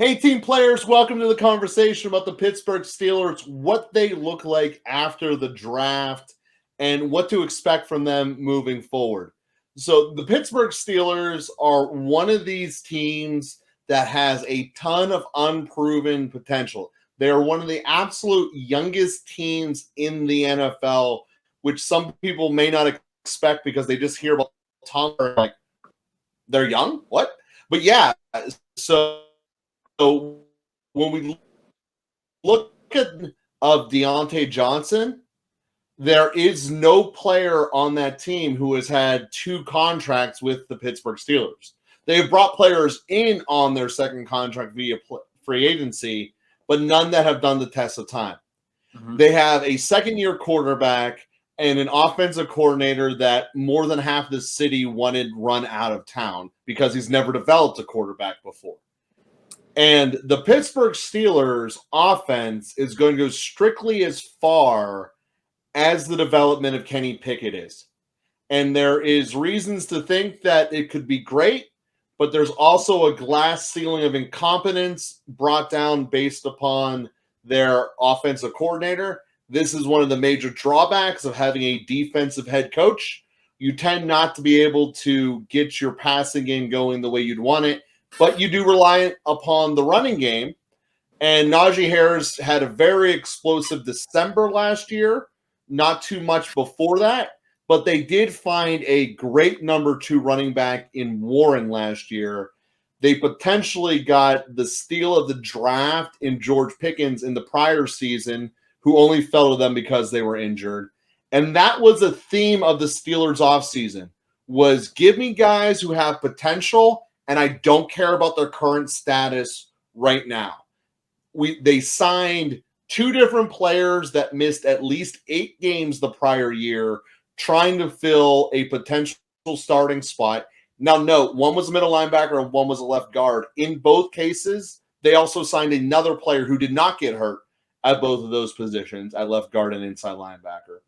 Hey, team players, welcome to the conversation about the Pittsburgh Steelers, what they look like after the draft, and what to expect from them moving forward. So, the Pittsburgh Steelers are one of these teams that has a ton of unproven potential. They are one of the absolute youngest teams in the NFL, which some people may not expect because they just hear about Tom like they're young. What? But yeah, so when we look at of Deontay Johnson, there is no player on that team who has had two contracts with the Pittsburgh Steelers. They've brought players in on their second contract via free agency, but none that have done the test of time. Mm-hmm. They have a second-year quarterback and an offensive coordinator that more than half the city wanted run out of town because he's never developed a quarterback before. And the Pittsburgh Steelers offense is going to go strictly as far as the development of Kenny Pickett is. And there is reasons to think that it could be great, but there's also a glass ceiling of incompetence brought down based upon their offensive coordinator. This is one of the major drawbacks of having a defensive head coach. You tend not to be able to get your passing game going the way you'd want it, but you do rely upon the running game. And Najee Harris had a very explosive December last year, not too much before that, but they did find a great number 2 running back in Warren last year. They potentially got the steal of the draft in George Pickens in the prior season, who only fell to them because they were injured. And that was a theme of the Steelers offseason, was give me guys who have potential, and I don't care about their current status right now. They signed 2 different players that missed at least 8 games the prior year, trying to fill a potential starting spot. Now, note, one was a middle linebacker and one was a left guard. In both cases, they also signed another player who did not get hurt at both of those positions, at left guard and inside linebacker.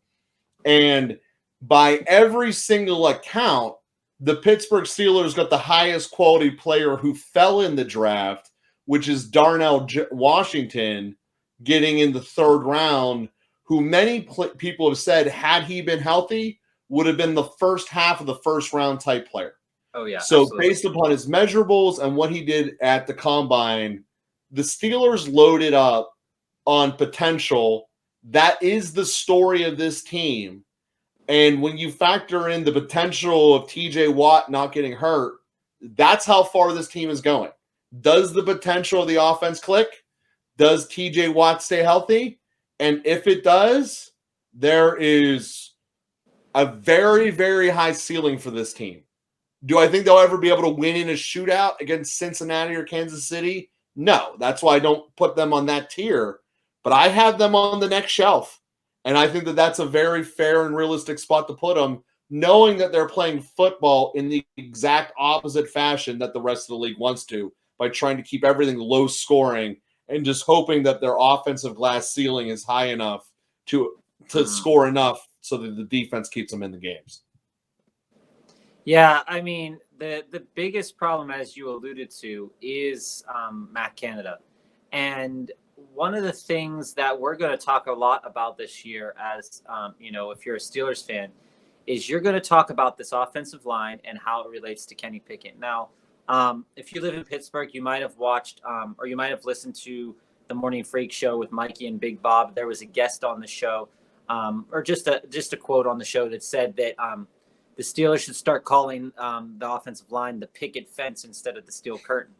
And by every single account, the Pittsburgh Steelers got the highest quality player who fell in the draft, which is Darnell Washington, getting in the 3rd round, who many people have said, had he been healthy, would have been the first half of the first round type player. Oh, yeah. So absolutely. Based upon his measurables and what he did at the combine, the Steelers loaded up on potential. That is the story of this team. And when you factor in the potential of TJ Watt not getting hurt, that's how far this team is going. Does the potential of the offense click? Does TJ Watt stay healthy? And if it does, there is a very, very high ceiling for this team. Do I think they'll ever be able to win in a shootout against Cincinnati or Kansas City? No. That's why I don't put them on that tier. But I have them on the next shelf. And I think that that's a very fair and realistic spot to put them, knowing that they're playing football in the exact opposite fashion that the rest of the league wants to, by trying to keep everything low scoring and just hoping that their offensive glass ceiling is high enough to score enough so that the defense keeps them in the games. Yeah, I mean, the biggest problem, as you alluded to, is Matt Canada. And one of the things that we're going to talk a lot about this year, as if you're a Steelers fan, is you're going to talk about this offensive line and how it relates to Kenny Pickett. Now, if you live in Pittsburgh, you might have watched or you might have listened to the Morning Freak show with Mikey and Big Bob. There was a guest on the show, or just a quote on the show that said that the Steelers should start calling the offensive line the picket fence instead of the steel curtain.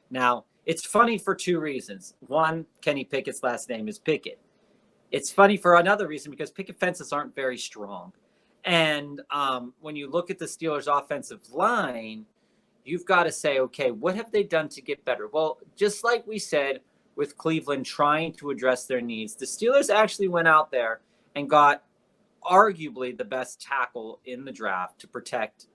Now, it's funny for 2 reasons. One, Kenny Pickett's last name is Pickett. It's funny for another reason because picket fences aren't very strong. And when you look at the Steelers' offensive line, you've got to say, okay, what have they done to get better? Well, just like we said with Cleveland trying to address their needs, the Steelers actually went out there and got arguably the best tackle in the draft to protect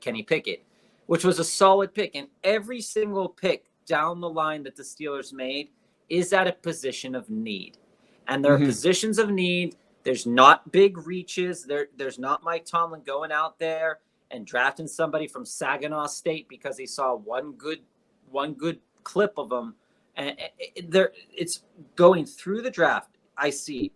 Kenny Pickett, which was a solid pick. And every single pick down the line that the Steelers made is at a position of need. And there are positions of need. There's not big reaches. There's not Mike Tomlin going out there and drafting somebody from Saginaw State because he saw one good one good clip of them. And it's going through the draft. I see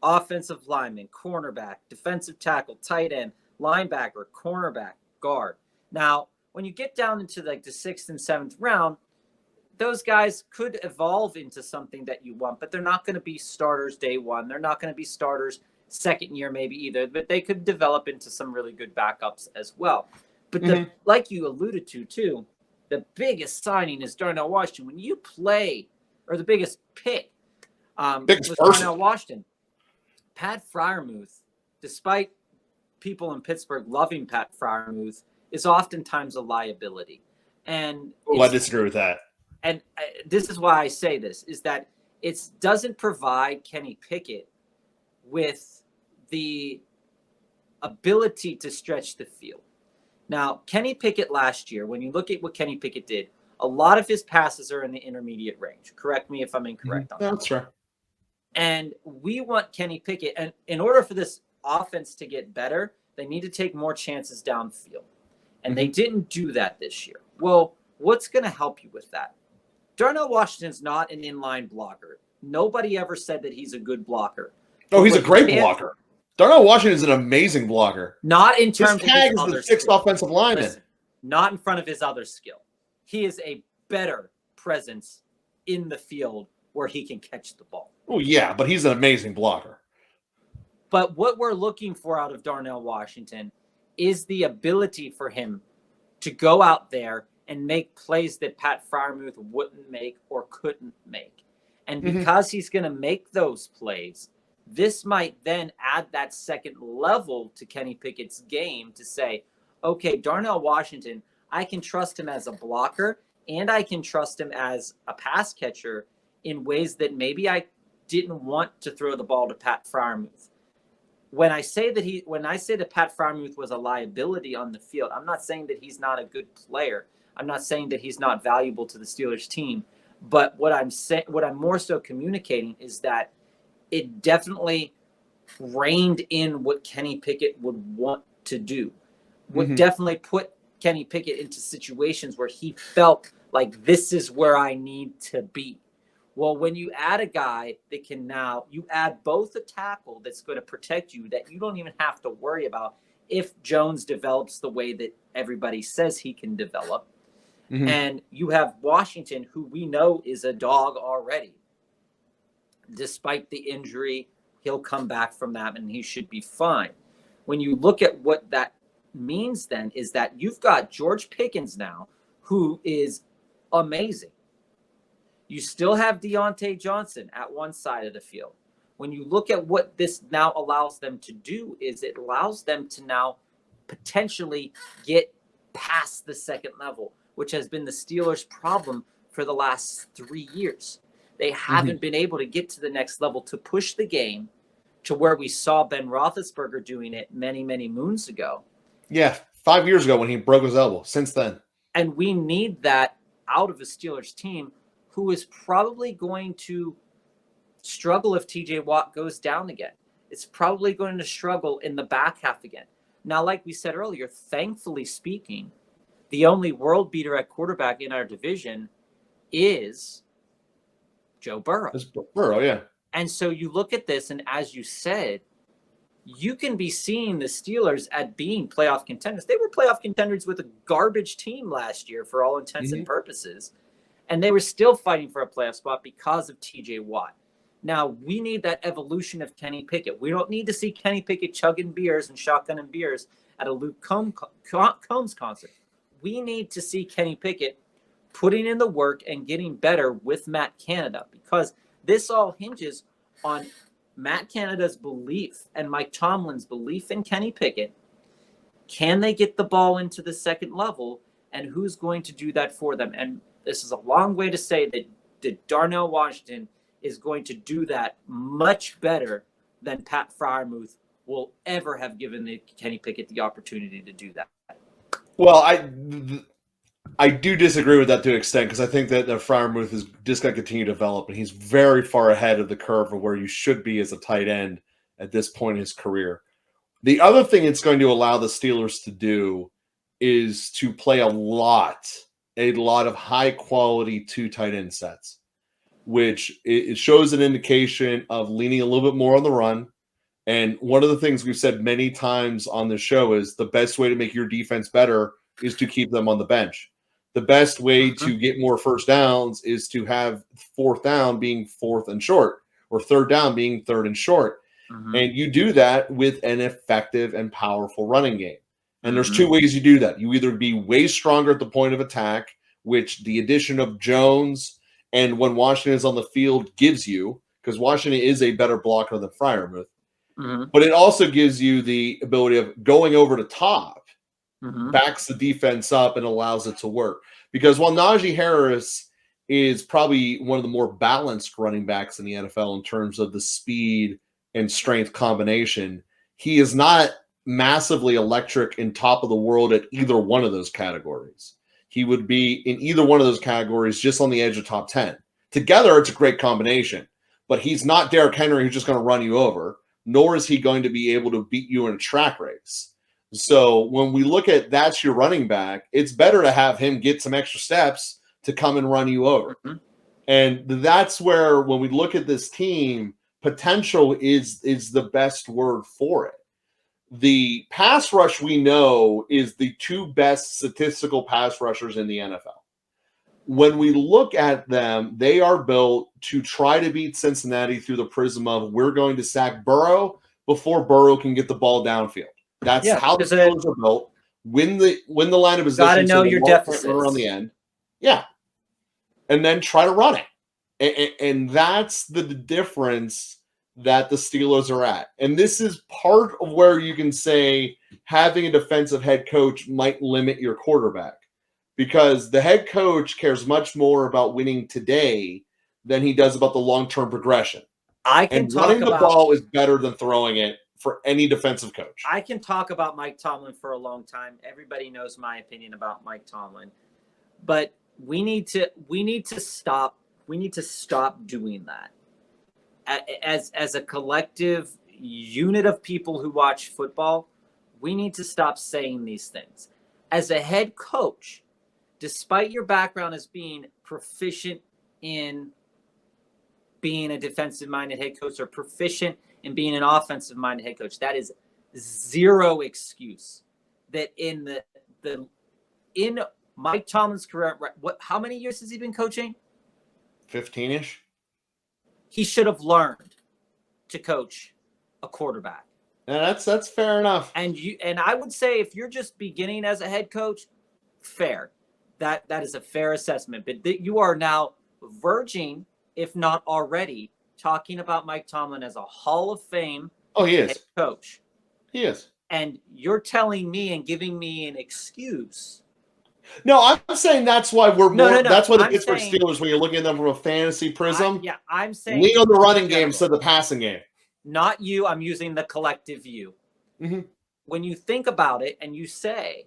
offensive lineman, cornerback, defensive tackle, tight end, linebacker, cornerback, guard. Now, when you get down into like the 6th and 7th round, those guys could evolve into something that you want, but they're not going to be starters day one. They're not going to be starters second year maybe either, but they could develop into some really good backups as well. But like you alluded to too, the biggest signing is Darnell Washington. When you play, or the biggest pick was Darnell Washington. Pat Freiermuth, despite people in Pittsburgh loving Pat Freiermuth, is oftentimes a liability. And I disagree with that. And this is why I say this, is that it doesn't provide Kenny Pickett with the ability to stretch the field. Now, Kenny Pickett last year, when you look at what Kenny Pickett did, a lot of his passes are in the intermediate range. Correct me if I'm incorrect on that. That's right. And we want Kenny Pickett, and in order for this offense to get better, they need to take more chances downfield. And they didn't do that this year. Well, what's going to help you with that? Darnell Washington's not an inline blocker. Nobody ever said that he's a good blocker. Oh, he's a great blocker. Darnell Washington is an amazing blocker. Not in terms of his other skill. 6th offensive lineman. Listen, not in front of his other skill. He is a better presence in the field where he can catch the ball. Oh, yeah, but he's an amazing blocker. But what we're looking for out of Darnell Washington is the ability for him to go out there and make plays that Pat Freiermuth wouldn't make or couldn't make. And because he's going to make those plays, this might then add that second level to Kenny Pickett's game to say, okay, Darnell Washington, I can trust him as a blocker and I can trust him as a pass catcher in ways that maybe I didn't want to throw the ball to Pat Freiermuth. When I say that Pat Freiermuth was a liability on the field, I'm not saying that he's not a good player. I'm not saying that he's not valuable to the Steelers team. But what I'm more so communicating is that it definitely reined in what Kenny Pickett would want to do. Would definitely put Kenny Pickett into situations where he felt like this is where I need to be. Well, when you add a guy that can you add both a tackle that's going to protect you, that you don't even have to worry about if Jones develops the way that everybody says he can develop. And you have Washington, who we know is a dog already. Despite the injury, he'll come back from that and he should be fine. When you look at what that means then is that you've got George Pickens now, who is amazing. You still have Deontay Johnson at one side of the field. When you look at what this now allows them to do, is it allows them to now potentially get past the second level, which has been the Steelers' problem for the last 3 years. They haven't been able to get to the next level to push the game to where we saw Ben Roethlisberger doing it many, many moons ago. Yeah, 5 years ago when he broke his elbow. Since then. And we need that out of a Steelers team who is probably going to struggle if TJ Watt goes down again. It's probably going to struggle in the back half again. Now, like we said earlier, thankfully speaking, the only world beater at quarterback in our division is Joe Burrow. It's Burrow, yeah. And so you look at this, and as you said, you can be seeing the Steelers at being playoff contenders. They were playoff contenders with a garbage team last year for all intents and purposes. And they were still fighting for a playoff spot because of TJ Watt. Now, we need that evolution of Kenny Pickett. We don't need to see Kenny Pickett chugging beers and shotgunning beers at a Luke Combs concert. We need to see Kenny Pickett putting in the work and getting better with Matt Canada, because this all hinges on Matt Canada's belief and Mike Tomlin's belief in Kenny Pickett. Can they get the ball into the second level, and who's going to do that for them? And this is a long way to say that Darnell Washington is going to do that much better than Pat Freiermuth will ever have given Kenny Pickett the opportunity to do that. Well, I do disagree with that to an extent, because I think that Freiermuth is just going to continue to develop, and he's very far ahead of the curve of where you should be as a tight end at this point in his career. The other thing it's going to allow the Steelers to do is to play a lot a lot of high quality 2 tight end sets, which it shows an indication of leaning a little bit more on the run. And one of the things we've said many times on the show is the best way to make your defense better is to keep them on the bench. The best way to get more first downs is to have 4th down being 4th and short, or 3rd down being 3rd and short. And you do that with an effective and powerful running game. And there's 2 ways you do that. You either be way stronger at the point of attack, which the addition of Jones and when Washington is on the field gives you, because Washington is a better blocker than Freiermuth. But it also gives you the ability of going over the top, backs the defense up and allows it to work. Because while Najee Harris is probably one of the more balanced running backs in the NFL in terms of the speed and strength combination, he is not massively electric and top of the world at either one of those categories. He would be in either one of those categories just on the edge of top 10. Together, it's a great combination. But he's not Derrick Henry who's just going to run you over, nor is he going to be able to beat you in a track race. So when we look at that's your running back, it's better to have him get some extra steps to come and run you over. And that's where, when we look at this team, potential is the best word for it. The pass rush, we know, is the 2 best statistical pass rushers in the NFL. When we look at them, they are built to try to beat Cincinnati through the prism of we're going to sack Burrow before Burrow can get the ball downfield. That's how the Steelers are built. Win the line of possession. Got to know your deficits on the end. Yeah. And then try to run it. And that's the difference that the Steelers are at. And this is part of where you can say having a defensive head coach might limit your quarterback, because the head coach cares much more about winning today than he does about the long-term progression. Running the ball is better than throwing it for any defensive coach. I can talk about Mike Tomlin for a long time. Everybody knows my opinion about Mike Tomlin. But we need to stop doing that. As a collective unit of people who watch football, we need to stop saying these things. As a head coach, despite your background as being proficient in being a defensive-minded head coach or proficient in being an offensive-minded head coach, that is zero excuse that in Mike Tomlin's career, how many years has he been coaching? 15-ish. He should have learned to coach a quarterback. Yeah, that's fair enough. And I would say if you're just beginning as a head coach, fair. That is a fair assessment. But you are now verging, if not already, talking about Mike Tomlin as a Hall of Fame head coach. He is. And you're telling me and giving me an excuse. No, I'm saying that's why that's why the Pittsburgh Steelers, when you're looking at them from a fantasy prism, I'm saying lean on the running game instead of the passing game. Not you. I'm using the collective you. When you think about it and you say,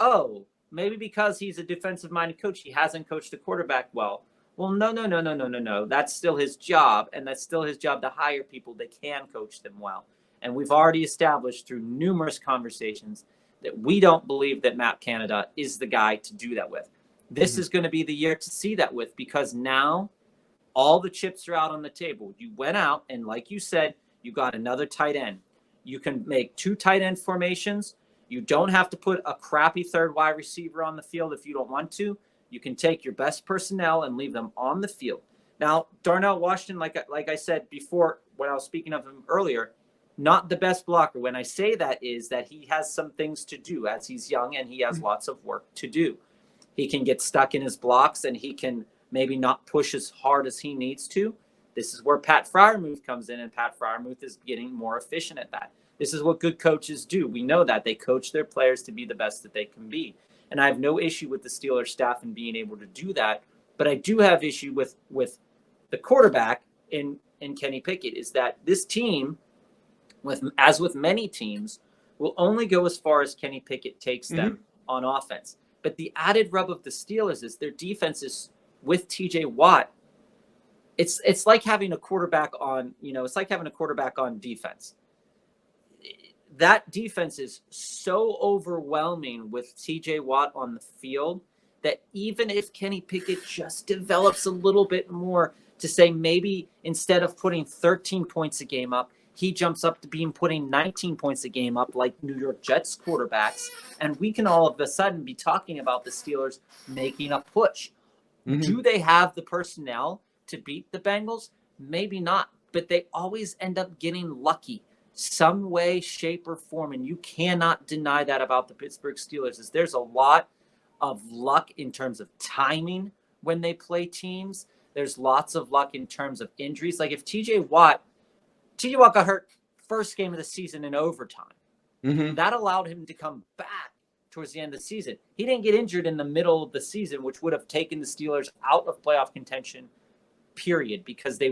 oh, maybe because he's a defensive-minded coach, he hasn't coached the quarterback well. Well, no. That's still his job, and that's still his job to hire people that can coach them well. And we've already established through numerous conversations that we don't believe that Matt Canada is the guy to do that with. This is going to be the year to see that with, because now all the chips are out on the table. You went out, and like you said, you got another tight end. You can make 2 tight end formations. You don't have to put a crappy third wide receiver on the field if you don't want to. You can take your best personnel and leave them on the field. Now, Darnell Washington, like I said before when I was speaking of him earlier, not the best blocker. When I say that is that he has some things to do as he's young, and he has lots of work to do. He can get stuck in his blocks, and he can maybe not push as hard as he needs to. This is where Pat Freiermuth comes in, and Pat Freiermuth is getting more efficient at that. This is what good coaches do. We know that. They coach their players to be the best that they can be. And I have no issue with the Steelers staff in being able to do that. But I do have issue with the quarterback in Kenny Pickett, is that this team, as with many teams, will only go as far as Kenny Pickett takes them on offense. But the added rub of the Steelers is their defense is with TJ Watt. It's like having a quarterback on, it's like having a quarterback on defense. That defense is so overwhelming with TJ Watt on the field that even if Kenny Pickett just develops a little bit more to say maybe instead of putting 13 points a game up, he jumps up to being putting 19 points a game up like New York Jets quarterbacks, and we can all of a sudden be talking about the Steelers making a push. Mm-hmm. Do they have the personnel to beat the Bengals? Maybe not, but they always end up getting lucky some way, shape, or form, and you cannot deny that about the Pittsburgh Steelers. Is there's a lot of luck in terms of timing when they play teams. There's lots of luck in terms of injuries. Like if TJ Watt got hurt first game of the season in overtime. Mm-hmm. That allowed him to come back towards the end of the season. He didn't get injured in the middle of the season, which would have taken the Steelers out of playoff contention, period, because they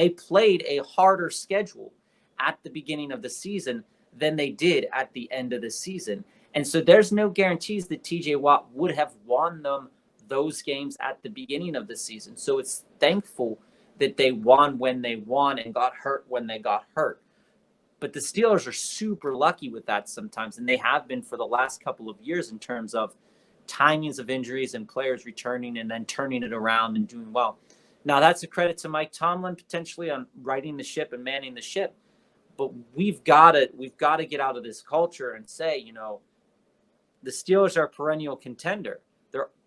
played a harder schedule at the beginning of the season than they did at the end of the season. And so there's no guarantees that TJ Watt would have won them those games at the beginning of the season. So it's thankful that they won when they won and got hurt when they got hurt. But the Steelers are super lucky with that sometimes, and they have been for the last couple of years in terms of timings of injuries and players returning and then turning it around and doing well. Now, that's a credit to Mike Tomlin potentially on righting the ship and manning the ship. But we've got to get out of this culture and say, you know, the Steelers are a perennial contender.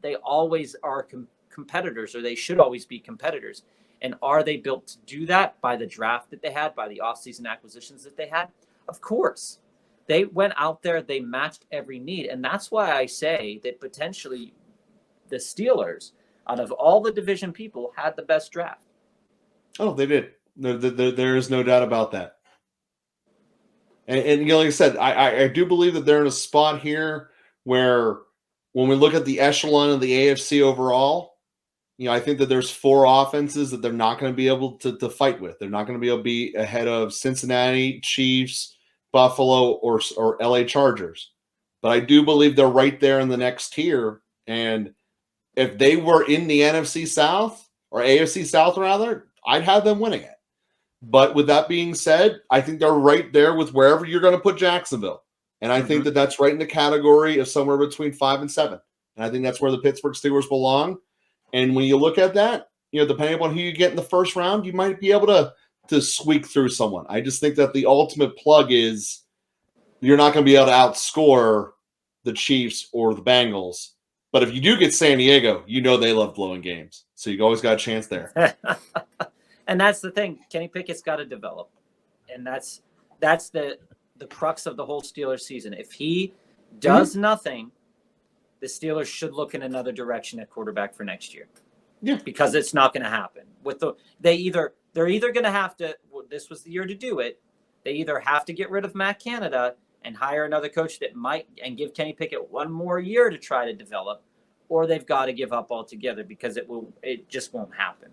They always are competitors, or they should always be competitors. And are they built to do that by the draft that they had, by the offseason acquisitions that they had? Of course. They went out there, they matched every need. And that's why I say that potentially the Steelers, out of all the division people, had the best draft. Oh, they did. There is no doubt about that. And you know, like I said, I do believe that they're in a spot here where when we look at the echelon of the AFC overall, you know, I think that there's 4 offenses that they're not going to be able to fight with. They're not going to be able to be ahead of Cincinnati, Chiefs, Buffalo, or LA Chargers. But I do believe they're right there in the next tier. And if they were in the NFC South, or AFC South rather, I'd have them winning it. But with that being said, I think they're right there with wherever you're going to put Jacksonville. And I think that that's right in the category of somewhere between 5 and 7. And I think that's where the Pittsburgh Steelers belong. And when you look at that, you know, depending upon who you get in the first round, you might be able to squeak through someone. I just think that the ultimate plug is you're not going to be able to outscore the Chiefs or the Bengals. But if you do get San Diego, you know they love blowing games. So you always got a chance there. And that's the thing. Kenny Pickett's got to develop. And that's the crux of the whole Steelers season. If he does nothing, the Steelers should look in another direction at quarterback for next year. Yeah. Because it's not going to happen. They're either going to have to, this was the year to do it. They either have to get rid of Matt Canada and hire another coach that might, and give Kenny Pickett one more year to try to develop, or they've got to give up altogether because it just won't happen.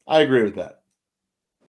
I agree with that.